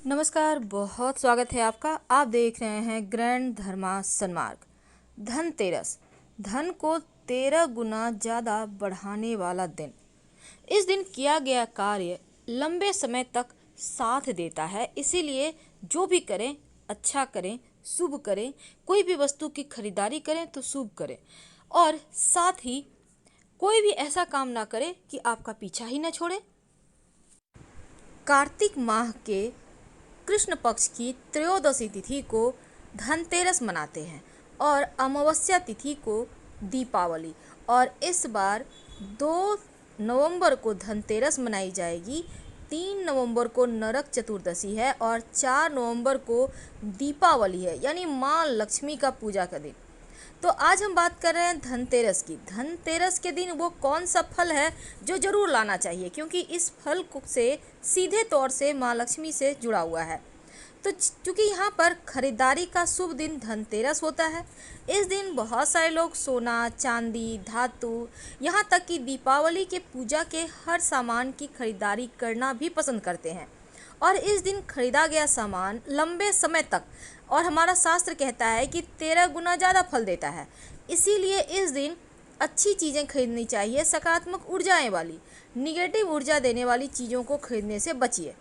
नमस्कार, बहुत स्वागत है आपका। आप देख रहे हैं ग्रैंड धर्मा सन्मार्ग। धनतेरस, धन को 13 गुना ज़्यादा बढ़ाने वाला दिन। इस दिन किया गया कार्य लंबे समय तक साथ देता है, इसीलिए जो भी करें अच्छा करें, शुभ करें। कोई भी वस्तु की खरीदारी करें तो शुभ करें, और साथ ही कोई भी ऐसा काम ना करे कि आपका पीछा ही ना छोड़े। कार्तिक माह के कृष्ण पक्ष की त्रयोदशी तिथि को धनतेरस मनाते हैं और अमावस्या तिथि को दीपावली। और इस बार 2 नवंबर को धनतेरस मनाई जाएगी, 3 नवंबर को नरक चतुर्दशी है और 4 नवंबर को दीपावली है, यानी माँ लक्ष्मी का पूजा का दिन। तो आज हम बात कर रहे हैं धनतेरस की। धनतेरस के दिन वो कौन सा फल है जो जरूर लाना चाहिए, क्योंकि इस फल से सीधे तौर से माँ लक्ष्मी से जुड़ा हुआ है। तो चूँकि यहाँ पर खरीदारी का शुभ दिन धनतेरस होता है, इस दिन बहुत सारे लोग सोना, चांदी, धातु, यहाँ तक कि दीपावली के पूजा के हर सामान की खरीदारी करना भी पसंद करते हैं। और इस दिन खरीदा गया सामान लंबे समय तक, और हमारा शास्त्र कहता है कि 13 गुना ज़्यादा फल देता है, इसीलिए इस दिन अच्छी चीज़ें खरीदनी चाहिए। सकारात्मक ऊर्जाएं वाली, निगेटिव ऊर्जा देने वाली चीज़ों को खरीदने से बचिए।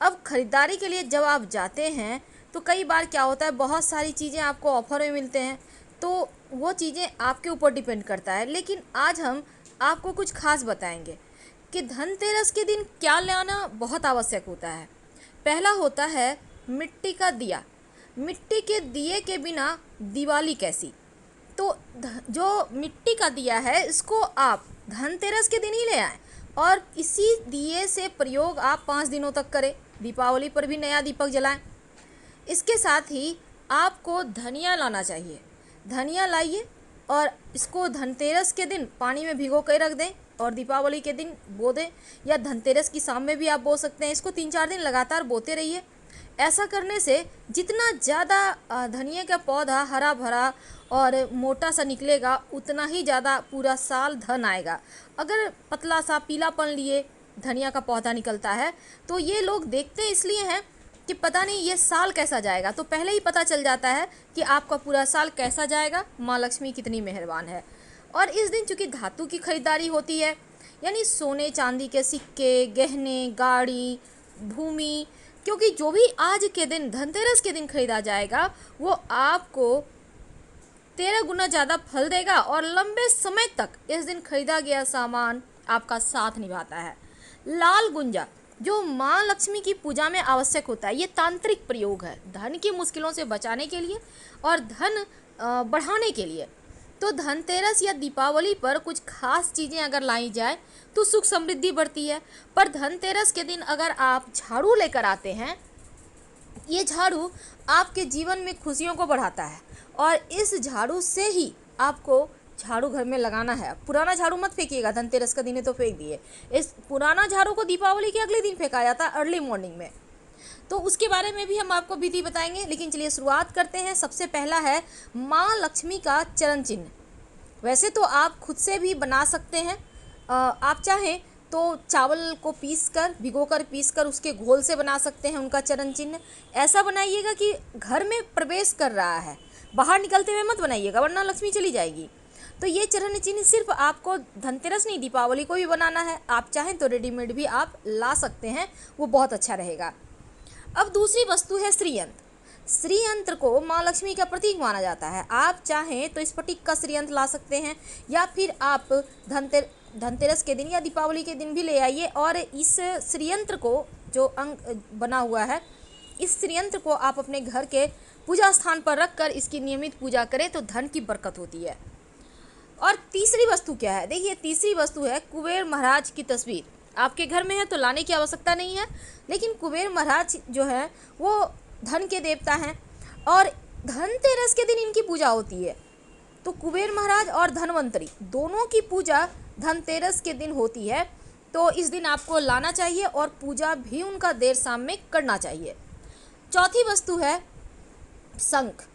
अब खरीदारी के लिए जब आप जाते हैं तो कई बार क्या होता है, बहुत सारी चीज़ें आपको ऑफर में मिलते हैं, तो वो चीज़ें आपके ऊपर डिपेंड करता है। लेकिन आज हम आपको कुछ खास बताएंगे कि धनतेरस के दिन क्या लाना बहुत आवश्यक होता है। पहला होता है मिट्टी का दिया। मिट्टी के दिए के बिना दिवाली कैसी। तो जो मिट्टी का दिया है, इसको आप धनतेरस के दिन ही ले आएँ और इसी दिए से प्रयोग आप 5 दिनों तक करें। दीपावली पर भी नया दीपक जलाएं। इसके साथ ही आपको धनिया लाना चाहिए। धनिया लाइए और इसको धनतेरस के दिन पानी में भिगो कर रख दें और दीपावली के दिन बो दें, या धनतेरस की शाम में भी आप बो सकते हैं। इसको 3-4 दिन लगातार बोते रहिए। ऐसा करने से जितना ज़्यादा धनिया का पौधा हरा भरा और मोटा सा निकलेगा, उतना ही ज़्यादा पूरा साल धन आएगा। अगर पतला सा पीलापन लिए धनिया का पौधा निकलता है, तो ये लोग देखते इसलिए हैं कि पता नहीं ये साल कैसा जाएगा, तो पहले ही पता चल जाता है कि आपका पूरा साल कैसा जाएगा। माँ लक्ष्मी कितनी मेहरबान है। और इस दिन चूँकि धातु की खरीदारी होती है, यानी सोने चांदी के सिक्के, गहने, गाड़ी, भूमि, क्योंकि जो भी आज के दिन धनतेरस के दिन खरीदा जाएगा वो आपको 13 गुना ज़्यादा फल देगा और लंबे समय तक इस दिन खरीदा गया सामान आपका साथ निभाता है। लाल गुंजा, जो माँ लक्ष्मी की पूजा में आवश्यक होता है, ये तांत्रिक प्रयोग है धन की मुश्किलों से बचाने के लिए और धन बढ़ाने के लिए। तो धनतेरस या दीपावली पर कुछ खास चीज़ें अगर लाई जाए तो सुख समृद्धि बढ़ती है। पर धनतेरस के दिन अगर आप झाड़ू लेकर आते हैं, ये झाड़ू आपके जीवन में खुशियों को बढ़ाता है और इस झाड़ू से ही आपको झाड़ू घर में लगाना है। पुराना झाड़ू मत फेंकिएगा, धनतेरस का दिन है तो फेंक दिए। इस पुराना झाड़ू को दीपावली के अगले दिन फेंका जाता है, अर्ली मॉर्निंग में। तो उसके बारे में भी हम आपको विधि बताएंगे, लेकिन चलिए शुरुआत करते हैं। सबसे पहला है माँ लक्ष्मी का चरण चिन्ह। वैसे तो आप खुद से भी बना सकते हैं, आप चाहें तो चावल को भिगोकर पीसकर उसके घोल से बना सकते हैं उनका चरण चिन्ह। ऐसा बनाइएगा कि घर में प्रवेश कर रहा है, बाहर निकलते हुए मत बनाइएगा वरना लक्ष्मी चली जाएगी। तो ये चरण चिन्ह सिर्फ आपको धनतेरस नहीं, दीपावली को भी बनाना है। आप चाहें तो रेडीमेड भी आप ला सकते हैं, वो बहुत अच्छा रहेगा। अब दूसरी वस्तु है श्रीयंत्र। श्रीयंत्र को माँ लक्ष्मी का प्रतीक माना जाता है। आप चाहें तो स्फटिक का श्रीयंत्र ला सकते हैं, या फिर आप धनतेरस के दिन या दीपावली के दिन भी ले आइए और इस श्रीयंत्र को, जो अंग बना हुआ है, इस श्रीयंत्र को आप अपने घर के पूजा स्थान पर रखकर इसकी नियमित पूजा करें तो धन की बरकत होती है। और तीसरी वस्तु क्या है, देखिए तीसरी वस्तु है कुबेर महाराज की तस्वीर। आपके घर में है तो लाने की आवश्यकता नहीं है, लेकिन कुबेर महाराज जो है वो धन के देवता हैं और धनतेरस के दिन इनकी पूजा होती है। तो कुबेर महाराज और धनवंतरी दोनों की पूजा धनतेरस के दिन होती है, तो इस दिन आपको लाना चाहिए और पूजा भी उनका देर शाम में करना चाहिए। चौथी वस्तु है शंख।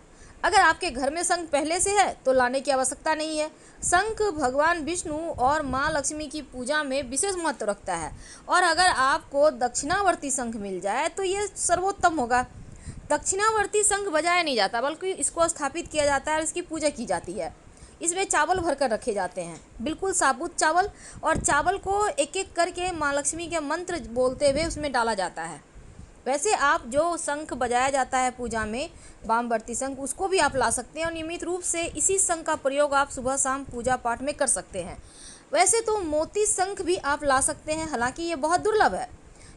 अगर आपके घर में शंख पहले से है तो लाने की आवश्यकता नहीं है। शंख भगवान विष्णु और माँ लक्ष्मी की पूजा में विशेष महत्व रखता है, और अगर आपको दक्षिणावर्ती शंख मिल जाए तो ये सर्वोत्तम होगा। दक्षिणावर्ती शंख बजाया नहीं जाता, बल्कि इसको स्थापित किया जाता है और इसकी पूजा की जाती है। इसमें चावल भरकर रखे जाते हैं, बिल्कुल साबुत चावल, और चावल को एक एक करके माँ लक्ष्मी के मंत्र बोलते हुए उसमें डाला जाता है। वैसे आप जो शंख बजाया जाता है पूजा में, वामवर्ती शंख, उसको भी आप ला सकते हैं और नियमित रूप से इसी शंख का प्रयोग आप सुबह शाम पूजा पाठ में कर सकते हैं। वैसे तो मोती शंख भी आप ला सकते हैं, हालांकि ये बहुत दुर्लभ है,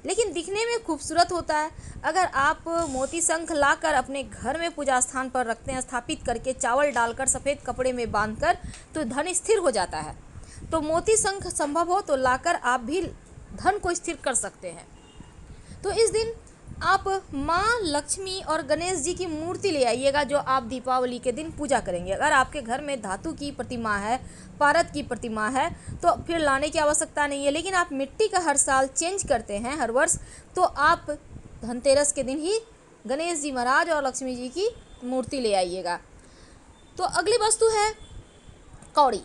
लेकिन दिखने में खूबसूरत होता है। अगर आप मोती शंख लाकर अपने घर में पूजा स्थान पर रखते हैं, स्थापित करके चावल डालकर सफ़ेद कपड़े में बांधकर, तो धन स्थिर हो जाता है। तो मोती शंख संभव हो तो लाकर आप भी धन को स्थिर कर सकते हैं। तो इस दिन आप माँ लक्ष्मी और गणेश जी की मूर्ति ले आइएगा, जो आप दीपावली के दिन पूजा करेंगे। अगर आपके घर में धातु की प्रतिमा है, पारद की प्रतिमा है, तो फिर लाने की आवश्यकता नहीं है। लेकिन आप मिट्टी का हर साल चेंज करते हैं, हर वर्ष, तो आप धनतेरस के दिन ही गणेश जी महाराज और लक्ष्मी जी की मूर्ति ले आइएगा। तो अगली वस्तु है कौड़ी।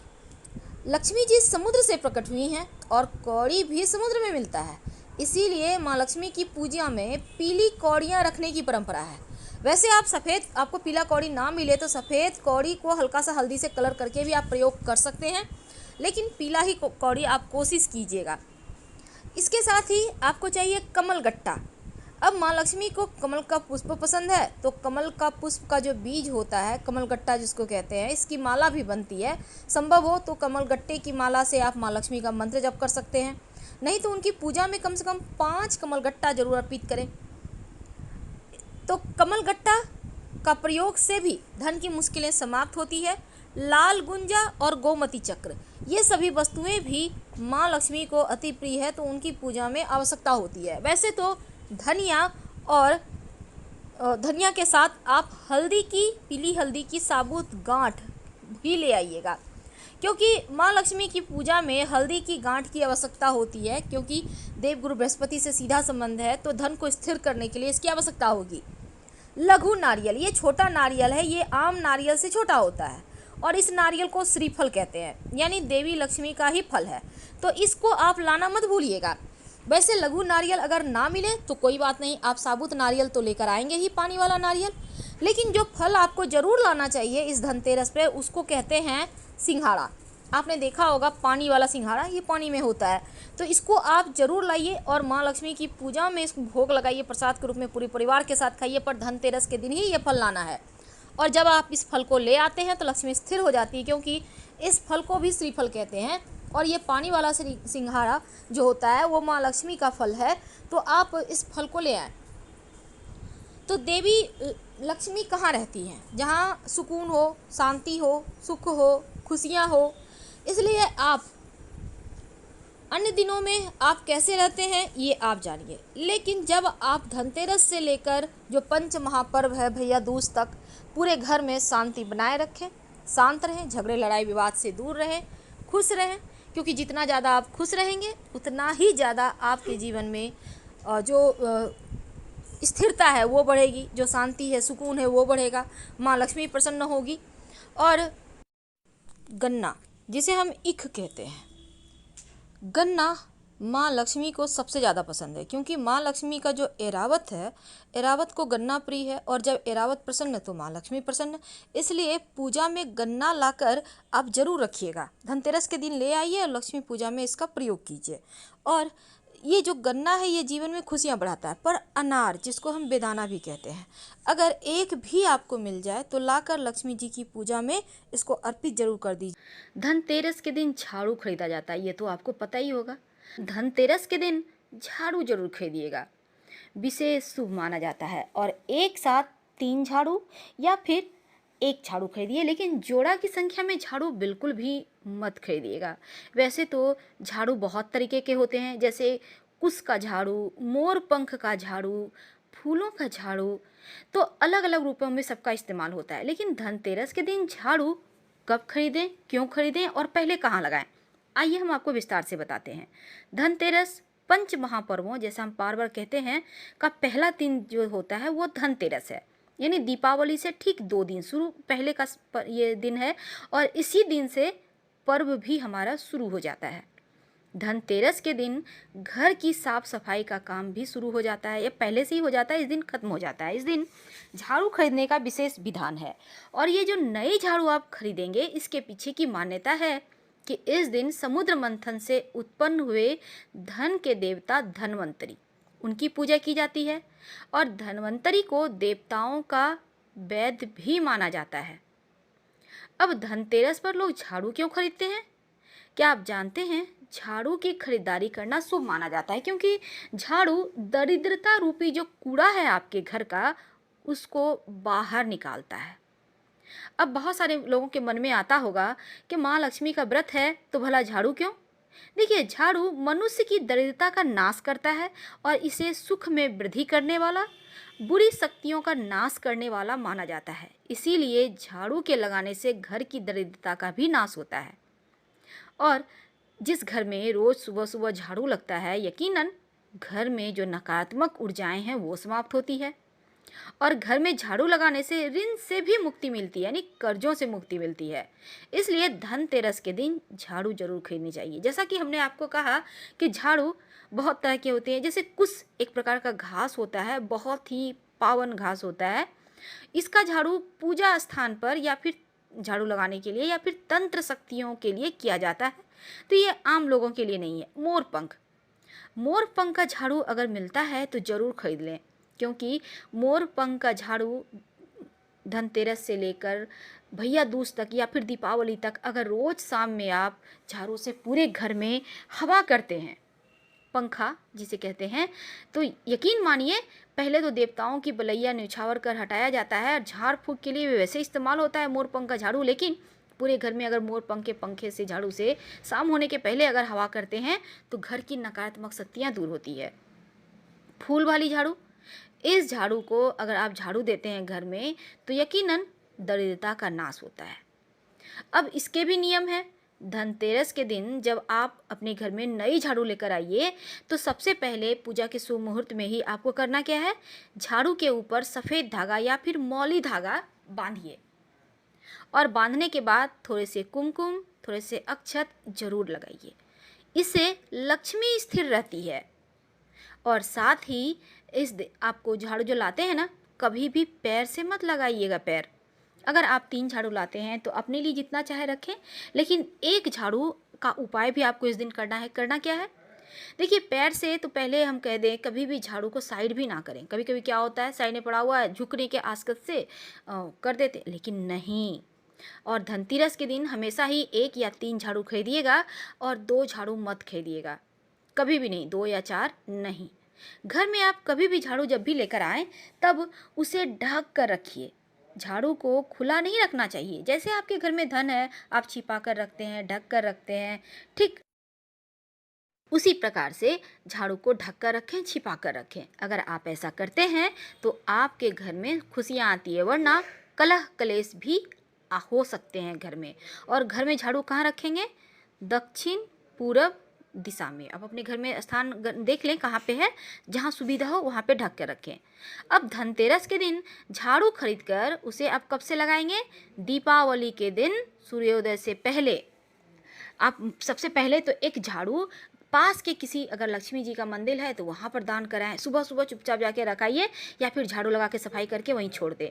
लक्ष्मी जी समुद्र से प्रकट हुई हैं और कौड़ी भी समुद्र में मिलता है, इसीलिए माँ लक्ष्मी की पूजा में पीली कौड़ियाँ रखने की परंपरा है। वैसे आप सफ़ेद, आपको पीला कौड़ी ना मिले तो सफ़ेद कौड़ी को हल्का सा हल्दी से कलर करके भी आप प्रयोग कर सकते हैं, लेकिन पीला ही कौड़ी आप कोशिश कीजिएगा। इसके साथ ही आपको चाहिए कमल गट्टा। अब माँ लक्ष्मी को कमल का पुष्प पसंद है, तो कमल का पुष्प का जो बीज होता है, कमल गट्टा जिसको कहते हैं, इसकी माला भी बनती है। संभव हो तो कमल गट्टे की माला से आप माँ लक्ष्मी का मंत्र जप कर सकते हैं, नहीं तो उनकी पूजा में कम से कम 5 कमल गट्टा जरूर अर्पित करें। तो कमल गट्टा का प्रयोग से भी धन की मुश्किलें समाप्त होती है। लाल गुंजा और गोमती चक्र, ये सभी वस्तुएं भी माँ लक्ष्मी को अति प्रिय है, तो उनकी पूजा में आवश्यकता होती है। वैसे तो धनिया और धनिया के साथ आप हल्दी की, पीली हल्दी की साबुत गांठ भी ले आइएगा, क्योंकि माँ लक्ष्मी की पूजा में हल्दी की गांठ की आवश्यकता होती है, क्योंकि देवगुरु बृहस्पति से सीधा संबंध है, तो धन को स्थिर करने के लिए इसकी आवश्यकता होगी। लघु नारियल, ये छोटा नारियल है, ये आम नारियल से छोटा होता है, और इस नारियल को श्रीफल कहते हैं, यानी देवी लक्ष्मी का ही फल है, तो इसको आप लाना मत भूलिएगा। वैसे लघु नारियल अगर ना मिले तो कोई बात नहीं, आप साबुत नारियल तो लेकर आएंगे ही, पानी वाला नारियल। लेकिन जो फल आपको जरूर लाना चाहिए इस धनतेरस पे, उसको कहते हैं सिंघाड़ा। आपने देखा होगा पानी वाला सिंघाड़ा, ये पानी में होता है, तो इसको आप जरूर लाइए और माँ लक्ष्मी की पूजा में इसको भोग लगाइए, प्रसाद के रूप में पूरे परिवार के साथ खाइए। पर धनतेरस के दिन ही ये फल लाना है, और जब आप इस फल को ले आते हैं तो लक्ष्मी स्थिर हो जाती है, क्योंकि इस फल को भी श्रीफल कहते हैं, और ये पानी वाला सिंघाड़ा जो होता है वो माँ लक्ष्मी का फल है, तो आप इस फल को ले आएँ। तो देवी लक्ष्मी कहाँ रहती हैं? जहाँ सुकून हो, शांति हो, सुख हो, खुशियाँ हो। इसलिए आप अन्य दिनों में आप कैसे रहते हैं ये आप जानिए, लेकिन जब आप धनतेरस से लेकर जो पंच महापर्व है भैया दूज तक, पूरे घर में शांति बनाए रखें, शांत रहें, झगड़े लड़ाई विवाद से दूर रहें, खुश रहें, क्योंकि जितना ज़्यादा आप खुश रहेंगे उतना ही ज़्यादा आपके जीवन में जो स्थिरता है वो बढ़ेगी, जो शांति है, सुकून है, वो बढ़ेगा, माँ लक्ष्मी प्रसन्न होगी। और गन्ना, जिसे हम ईख कहते हैं, गन्ना माँ लक्ष्मी को सबसे ज़्यादा पसंद है, क्योंकि माँ लक्ष्मी का जो एरावत है, एरावत को गन्ना प्रिय है, और जब एरावत प्रसन्न तो माँ लक्ष्मी प्रसन्न। इसलिए पूजा में गन्ना लाकर आप जरूर रखिएगा, धनतेरस के दिन ले आइए और लक्ष्मी पूजा में इसका प्रयोग कीजिए। और ये जो गन्ना है ये जीवन में खुशियाँ बढ़ाता है। पर अनार, जिसको हम बेदाना भी कहते हैं, अगर एक भी आपको मिल जाए तो लाकर लक्ष्मी जी की पूजा में इसको अर्पित जरूर कर दीजिए। धनतेरस के दिन झाड़ू खरीदा जाता है, ये तो आपको पता ही होगा। धनतेरस के दिन झाड़ू जरूर खरीदिएगा, विशेष शुभ माना जाता है। और एक साथ 3 झाड़ू या फिर 1 झाड़ू खरीदिए, लेकिन जोड़ा की संख्या में झाड़ू बिल्कुल भी मत खरीदिएगा। वैसे तो झाड़ू बहुत तरीके के होते हैं, जैसे कुश का झाड़ू, मोर पंख का झाड़ू, फूलों का झाड़ू, तो अलग अलग रूपों में सबका इस्तेमाल होता है। लेकिन धनतेरस के दिन झाड़ू कब खरीदें, क्यों खरीदें और पहले कहाँ लगाएं, आइए हम आपको विस्तार से बताते हैं। धनतेरस पंच महापर्वों, जैसा हम बार बार कहते हैं, का पहला दिन जो होता है वो धनतेरस है। यानी दीपावली से ठीक 2 दिन शुरू पहले का ये दिन है और इसी दिन से पर्व भी हमारा शुरू हो जाता है। धनतेरस के दिन घर की साफ सफाई का काम भी शुरू हो जाता है, या पहले से ही हो जाता है, इस दिन खत्म हो जाता है। इस दिन झाड़ू खरीदने का विशेष विधान है और ये जो नई झाड़ू आप खरीदेंगे इसके पीछे की मान्यता है कि इस दिन समुद्र मंथन से उत्पन्न हुए धन के देवता धन्वंतरी, उनकी पूजा की जाती है और धन्वंतरी को देवताओं का वैद्य भी माना जाता है। अब धनतेरस पर लोग झाड़ू क्यों खरीदते हैं? क्या आप जानते हैं? झाड़ू की खरीदारी करना शुभ माना जाता है क्योंकि झाड़ू दरिद्रता रूपी जो कूड़ा है आपके घर का, उसको बाहर निकालता है। अब बहुत सारे लोगों के मन में आता होगा कि माँ लक्ष्मी का व्रत है तो भला झाड़ू क्यों? देखिए, झाड़ू मनुष्य की दरिद्रता का नाश करता है और इसे सुख में वृद्धि करने वाला, बुरी शक्तियों का नाश करने वाला माना जाता है। इसीलिए झाड़ू के लगाने से घर की दरिद्रता का भी नाश होता है और जिस घर में रोज सुबह सुबह झाड़ू लगता है, यकीनन घर में जो नकारात्मक ऊर्जाएं हैं वो समाप्त होती है और घर में झाड़ू लगाने से ऋण से भी मुक्ति मिलती है, यानी कर्जों से मुक्ति मिलती है। इसलिए धनतेरस के दिन झाड़ू जरूर खरीदनी चाहिए। जैसा कि हमने आपको कहा कि झाड़ू बहुत तरह के होते हैं, जैसे कुश एक प्रकार का घास होता है, बहुत ही पावन घास होता है। इसका झाड़ू पूजा स्थान पर या फिर झाड़ू लगाने के लिए या फिर तंत्र शक्तियों के लिए किया जाता है, तो ये आम लोगों के लिए नहीं है। मोरपंख का झाड़ू अगर मिलता है तो ज़रूर खरीद लें क्योंकि मोरपंख का झाड़ू धनतेरस से लेकर भैया दूज तक या फिर दीपावली तक अगर रोज शाम में आप झाड़ू से पूरे घर में हवा करते हैं, पंखा जिसे कहते हैं, तो यकीन मानिए पहले तो देवताओं की बलैया न्यौछावर कर हटाया जाता है और झाड़ फूँक के लिए वैसे इस्तेमाल होता है मोरपंख का झाड़ू, लेकिन पूरे घर में अगर मोरपंख के पंखे से झाड़ू से शाम होने के पहले अगर हवा करते हैं तो घर की नकारात्मक शक्तियाँ दूर होती है। फूल वाली झाड़ू, इस झाड़ू को अगर आप झाड़ू देते हैं घर में तो यकीनन दरिद्रता का नाश होता है। अब इसके भी नियम हैं। धनतेरस के दिन जब आप अपने घर में नई झाड़ू लेकर आइए तो सबसे पहले पूजा के शुभ मुहूर्त में ही आपको करना क्या है, झाड़ू के ऊपर सफ़ेद धागा या फिर मौली धागा बांधिए और बांधने के बाद थोड़े से कुमकुम, थोड़े से अक्षत जरूर लगाइए। इससे लक्ष्मी स्थिर रहती है और साथ ही आपको झाड़ू जो लाते हैं ना, कभी भी पैर से मत लगाइएगा। पैर अगर आप 3 झाड़ू लाते हैं तो अपने लिए जितना चाहे रखें, लेकिन एक झाड़ू का उपाय भी आपको इस दिन करना है। करना क्या है? देखिए, पैर से तो पहले हम कह दें कभी भी झाड़ू को साइड भी ना करें। कभी कभी क्या होता है, साइड में पड़ा हुआ है, झुकने के आसकत से कर देते, लेकिन नहीं। और धनतेरस के दिन हमेशा ही 1 या 3 झाड़ू खरीदिएगा और 2 झाड़ू मत खरीदिएगा, कभी भी नहीं, 2 या 4 नहीं। घर में आप कभी भी झाड़ू जब भी लेकर आएँ तब उसे ढक कर रखिए। झाड़ू को खुला नहीं रखना चाहिए। जैसे आपके घर में धन है, आप छिपा कर रखते हैं, ढक कर रखते हैं, ठीक उसी प्रकार से झाड़ू को ढक कर रखें, छिपा कर रखें। अगर आप ऐसा करते हैं तो आपके घर में खुशियाँ आती है, वरना कलह कलेश भी हो सकते हैं घर में। और घर में झाड़ू कहाँ रखेंगे? दक्षिण पूरब दिशा में। अब अपने घर में स्थान देख लें कहाँ पे है, जहाँ सुविधा हो वहाँ पे ढक कर रखें। अब धनतेरस के दिन झाड़ू खरीदकर उसे आप कब से लगाएंगे? दीपावली के दिन सूर्योदय से पहले। आप सबसे पहले तो एक झाड़ू पास के किसी अगर लक्ष्मी जी का मंदिर है तो वहाँ पर दान कराएं। सुबह सुबह चुपचाप जाके रखाइए या फिर झाड़ू लगा के सफाई करके वहीं छोड़ दें।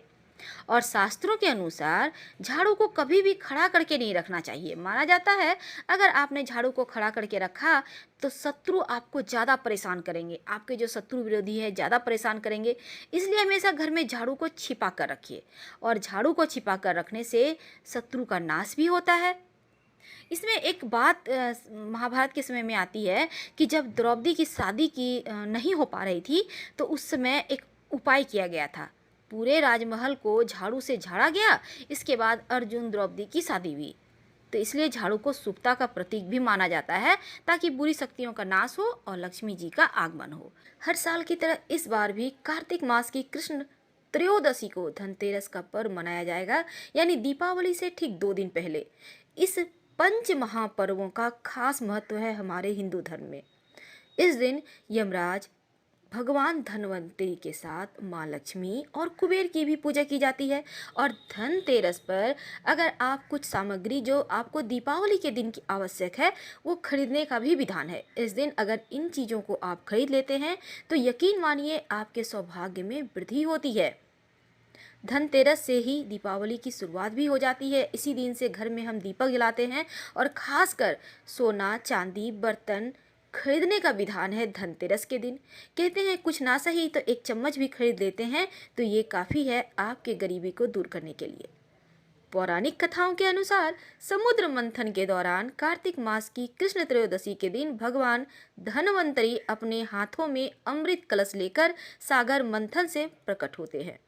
और शास्त्रों के अनुसार झाड़ू को कभी भी खड़ा करके नहीं रखना चाहिए। माना जाता है अगर आपने झाड़ू को खड़ा करके रखा तो शत्रु आपको ज़्यादा परेशान करेंगे, आपके जो शत्रु विरोधी है ज़्यादा परेशान करेंगे। इसलिए हमेशा घर में झाड़ू को छिपा कर रखिए और झाड़ू को छिपा कर रखने से शत्रु का नाश भी होता है। इसमें एक बात महाभारत के समय में आती है कि जब द्रौपदी की शादी की नहीं हो पा रही थी तो उस समय एक उपाय किया गया था। पूरे राजमहल को झाड़ू से झाड़ा गया। इसके बाद अर्जुन द्रौपदी की शादी हुई। तो इसलिए झाड़ू को शुभता का प्रतीक भी माना जाता है ताकि बुरी शक्तियों का नाश हो और लक्ष्मी जी का आगमन हो। हर साल की तरह इस बार भी कार्तिक मास की कृष्ण त्रयोदशी को धनतेरस का पर्व मनाया जाएगा, यानी दीपावली से ठीक 2 दिन पहले। इस पंच महापर्वों का खास महत्व है हमारे हिंदू धर्म में। इस दिन यमराज भगवान धनवंतरी के साथ माँ लक्ष्मी और कुबेर की भी पूजा की जाती है। और धनतेरस पर अगर आप कुछ सामग्री जो आपको दीपावली के दिन की आवश्यक है वो खरीदने का भी विधान है। इस दिन अगर इन चीज़ों को आप खरीद लेते हैं तो यकीन मानिए आपके सौभाग्य में वृद्धि होती है। धनतेरस से ही दीपावली की शुरुआत भी हो जाती है। इसी दिन से घर में हम दीपक जलाते हैं और ख़ासकर सोना चांदी बर्तन खरीदने का विधान है धनतेरस के दिन। कहते हैं कुछ ना सही तो एक चम्मच भी खरीद लेते हैं तो ये काफ़ी है आपके गरीबी को दूर करने के लिए। पौराणिक कथाओं के अनुसार समुद्र मंथन के दौरान कार्तिक मास की कृष्ण त्रयोदशी के दिन भगवान धनवंतरी अपने हाथों में अमृत कलश लेकर सागर मंथन से प्रकट होते हैं।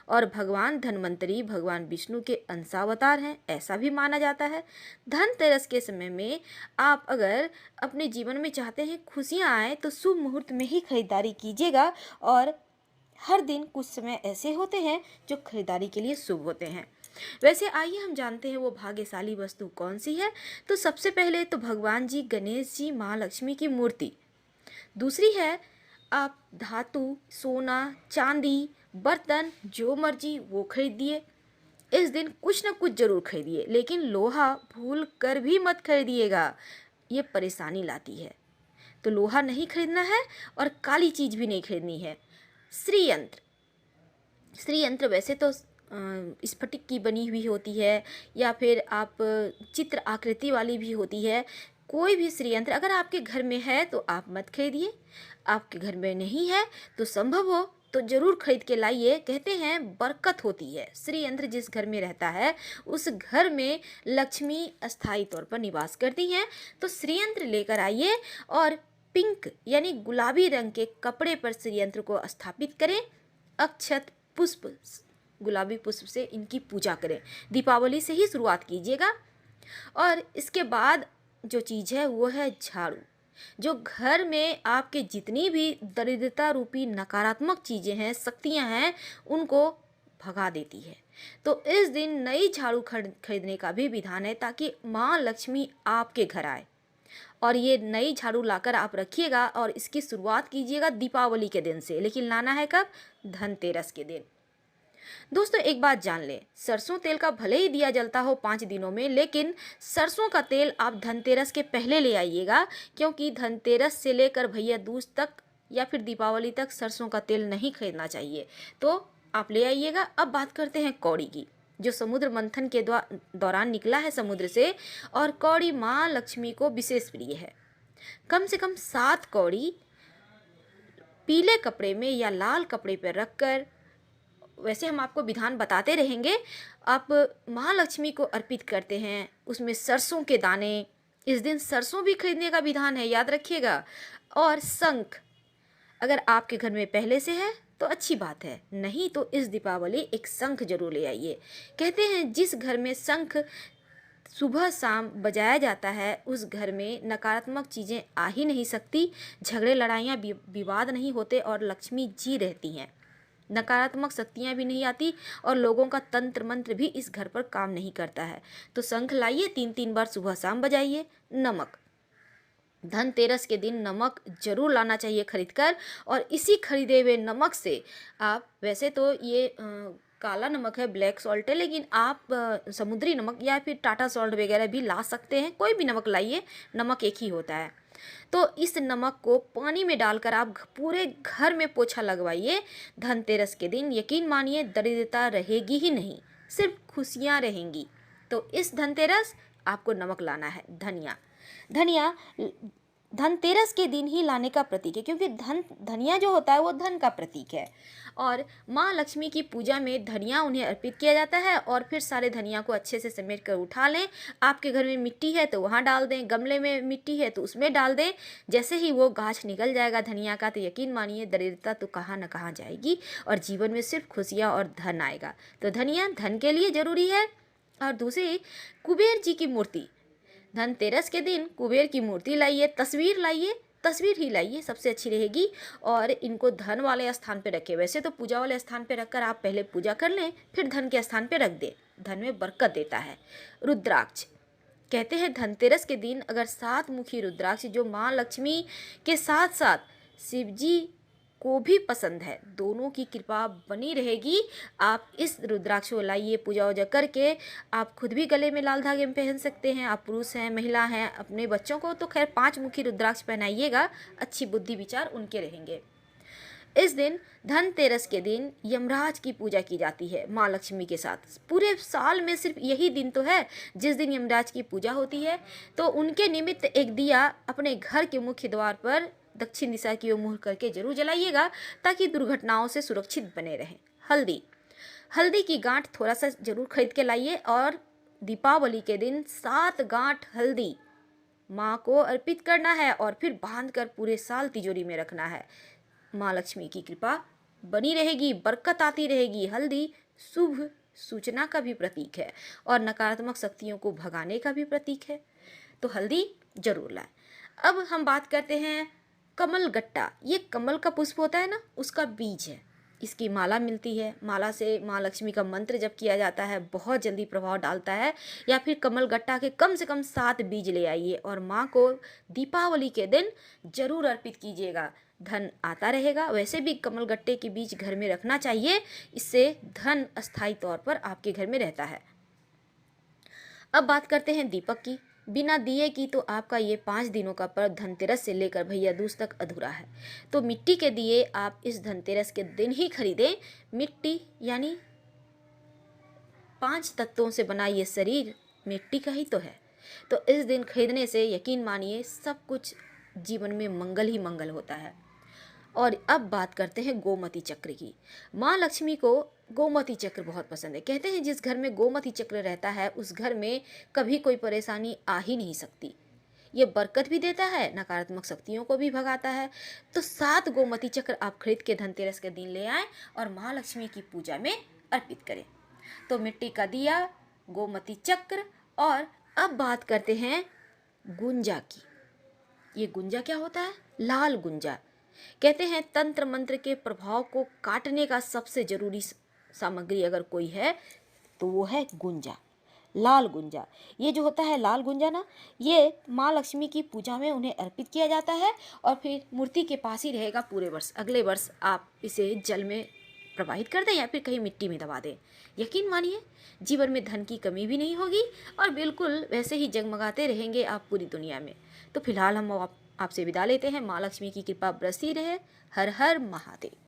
और भगवान धन्वंतरी भगवान विष्णु के अंशावतार हैं, ऐसा भी माना जाता है। धनतेरस के समय में आप अगर अपने जीवन में चाहते हैं खुशियाँ आए तो शुभ मुहूर्त में ही खरीदारी कीजिएगा। और हर दिन कुछ समय ऐसे होते हैं जो खरीदारी के लिए शुभ होते हैं। वैसे आइए हम जानते हैं वो भाग्यशाली वस्तु कौन सी है। तो सबसे पहले तो भगवान जी गणेश जी माँ लक्ष्मी की मूर्ति। दूसरी है आप धातु सोना चांदी बर्तन जो मर्जी वो खरीदिए। इस दिन कुछ ना कुछ जरूर खरीदिए, लेकिन लोहा भूल कर भी मत खरीदिएगा, ये परेशानी लाती है। तो लोहा नहीं खरीदना है और काली चीज़ भी नहीं खरीदनी है। श्री यंत्र वैसे तो स्फटिक की बनी हुई होती है या फिर आप चित्र आकृति वाली भी होती है। कोई भी श्री यंत्र अगर आपके घर में है तो आप मत खरीदिए, आपके घर में नहीं है तो संभव हो तो जरूर खरीद के लाइए। कहते हैं बरकत होती है। श्री यंत्र जिस घर में रहता है उस घर में लक्ष्मी अस्थायी तौर पर निवास करती हैं। तो श्री यंत्र लेकर आइए और पिंक यानी गुलाबी रंग के कपड़े पर श्री यंत्र को स्थापित करें। अक्षत पुष्प गुलाबी पुष्प से इनकी पूजा करें। दीपावली से ही शुरुआत कीजिएगा। और इसके बाद जो चीज़ है वो है झाड़ू, जो घर में आपके जितनी भी दरिद्रता रूपी नकारात्मक चीज़ें हैं शक्तियां हैं उनको भगा देती है। तो इस दिन नई झाड़ू खरीदने का भी विधान है ताकि माँ लक्ष्मी आपके घर आए। और ये नई झाड़ू लाकर आप रखिएगा और इसकी शुरुआत कीजिएगा दीपावली के दिन से, लेकिन लाना है कब? धनतेरस के दिन। दोस्तों एक बात जान लें, सरसों तेल का भले ही दिया जलता हो 5 दिनों में, लेकिन सरसों का तेल आप धनतेरस के पहले ले आइएगा, क्योंकि धनतेरस से लेकर भैया दूज तक या फिर दीपावली तक सरसों का तेल नहीं खरीदना चाहिए। तो आप ले आइएगा। अब बात करते हैं कौड़ी की, जो समुद्र मंथन के दौरान निकला है समुद्र से। और कौड़ी माँ लक्ष्मी को विशेष प्रिय है। कम से कम 7 कौड़ी पीले कपड़े में या लाल कपड़े पर रखकर, वैसे हम आपको विधान बताते रहेंगे, आप महालक्ष्मी को अर्पित करते हैं। उसमें सरसों के दाने, इस दिन सरसों भी खरीदने का विधान है, याद रखिएगा। और शंख अगर आपके घर में पहले से है तो अच्छी बात है, नहीं तो इस दीपावली एक शंख जरूर ले आइए। कहते हैं जिस घर में शंख सुबह शाम बजाया जाता है उस घर में नकारात्मक चीज़ें आ ही नहीं सकती, झगड़े लड़ाइयाँ विवाद नहीं होते और लक्ष्मी जी रहती हैं। नकारात्मक शक्तियाँ भी नहीं आती और लोगों का तंत्र मंत्र भी इस घर पर काम नहीं करता है। तो शंख लाइए, 3-3 बार सुबह शाम बजाइए। नमक, धनतेरस के दिन नमक जरूर लाना चाहिए खरीदकर। और इसी खरीदे हुए नमक से आप, वैसे तो ये काला नमक है, ब्लैक सॉल्ट है, लेकिन आप समुद्री नमक या फिर टाटा सॉल्ट वगैरह भी ला सकते हैं। कोई भी नमक लाइए, नमक एक ही होता है। तो इस नमक को पानी में डालकर आप पूरे घर में पोछा लगवाइए धनतेरस के दिन। यकीन मानिए दरिद्रता रहेगी ही नहीं, सिर्फ खुशियाँ रहेंगी। तो इस धनतेरस आपको नमक लाना है। धनिया धनतेरस के दिन ही लाने का प्रतीक है, क्योंकि धनिया जो होता है वो धन का प्रतीक है। और माँ लक्ष्मी की पूजा में धनिया उन्हें अर्पित किया जाता है। और फिर सारे धनिया को अच्छे से समेट कर उठा लें। आपके घर में मिट्टी है तो वहाँ डाल दें, गमले में मिट्टी है तो उसमें डाल दें। जैसे ही वो गाछ निकल जाएगा धनिया का तो यकीन मानिए दरिद्रता तो कहाँ न कहाँ जाएगी और जीवन में सिर्फ खुशियाँ और धन आएगा। तो धनिया धन के लिए ज़रूरी है। और दूसरी, कुबेर जी की मूर्ति। धनतेरस के दिन कुबेर की मूर्ति लाइए, तस्वीर लाइए, तस्वीर ही लाइए, सबसे अच्छी रहेगी। और इनको धन वाले स्थान पे रखें। वैसे तो पूजा वाले स्थान पे रखकर आप पहले पूजा कर लें, फिर धन के स्थान पे रख दें, धन में बरकत देता है। रुद्राक्ष, कहते हैं धनतेरस के दिन अगर 7 मुखी रुद्राक्ष, जो माँ लक्ष्मी के साथ साथ शिव जी को भी पसंद है। दोनों की कृपा बनी रहेगी। आप इस रुद्राक्ष को लाइए, पूजा वूजा करके आप खुद भी गले में लाल धागे में पहन सकते हैं। आप पुरुष हैं, महिला हैं, अपने बच्चों को तो खैर 5 मुखी रुद्राक्ष पहनाइएगा, अच्छी बुद्धि विचार उनके रहेंगे। इस दिन धनतेरस के दिन यमराज की पूजा की जाती है माँ लक्ष्मी के साथ। पूरे साल में सिर्फ यही दिन तो है जिस दिन यमराज की पूजा होती है, तो उनके निमित्त एक दिया अपने घर के मुख्य द्वार पर दक्षिण दिशा की ओर मुँह करके जरूर जलाइएगा, ताकि दुर्घटनाओं से सुरक्षित बने रहें। हल्दी की गांठ थोड़ा सा जरूर खरीद के लाइए और दीपावली के दिन 7 गांठ हल्दी माँ को अर्पित करना है और फिर बांध कर पूरे साल तिजोरी में रखना है। माँ लक्ष्मी की कृपा बनी रहेगी, बरकत आती रहेगी। हल्दी शुभ सूचना का भी प्रतीक है और नकारात्मक शक्तियों को भगाने का भी प्रतीक है, तो हल्दी जरूर लाएं। अब हम बात करते हैं कमल गट्टा। ये कमल का पुष्प होता है ना, उसका बीज है। इसकी माला मिलती है। माला से माँ लक्ष्मी का मंत्र जप किया जाता है, बहुत जल्दी प्रभाव डालता है। या फिर कमल गट्टा के कम से कम 7 बीज ले आइए और माँ को दीपावली के दिन जरूर अर्पित कीजिएगा, धन आता रहेगा। वैसे भी कमल गट्टे के बीज घर में रखना चाहिए, इससे धन अस्थायी तौर पर आपके घर में रहता है। अब बात करते हैं दीपक की। बिना दिए की तो आपका ये 5 दिनों का पर्व धनतेरस से लेकर भैया दूज तक अधूरा है। तो मिट्टी के दिए आप इस धनतेरस के दिन ही खरीदें। मिट्टी यानी 5 तत्वों से बना ये शरीर मिट्टी का ही तो है। तो इस दिन खरीदने से यकीन मानिए सब कुछ जीवन में मंगल ही मंगल होता है। और अब बात करते हैं गोमती चक्र की। माँ लक्ष्मी को गोमती चक्र बहुत पसंद है। कहते हैं जिस घर में गोमती चक्र रहता है उस घर में कभी कोई परेशानी आ ही नहीं सकती। ये बरकत भी देता है, नकारात्मक शक्तियों को भी भगाता है। तो 7 गोमती चक्र आप खरीद के धनतेरस के दिन ले आएं और माँ लक्ष्मी की पूजा में अर्पित करें। तो मिट्टी का दिया, गोमती चक्र। और अब बात करते हैं गुंजा की। ये गुंजा क्या होता है? लाल गुंजा। कहते हैं तंत्र मंत्र के प्रभाव को काटने का सबसे जरूरी सामग्री अगर कोई है तो वो है गुंजा, लाल गुंजा। ये जो होता है लाल गुंजा ना, ये माँ लक्ष्मी की पूजा में उन्हें अर्पित किया जाता है और फिर मूर्ति के पास ही रहेगा पूरे वर्ष। अगले वर्ष आप इसे जल में प्रवाहित कर दें या फिर कहीं मिट्टी में दबा दें। यकीन मानिए जीवन में धन की कमी भी नहीं होगी और बिल्कुल वैसे ही जगमगाते रहेंगे आप पूरी दुनिया में। तो फिलहाल हम आपसे विदा लेते हैं। माँ लक्ष्मी की कृपा बरसती रहे। हर हर महादेव।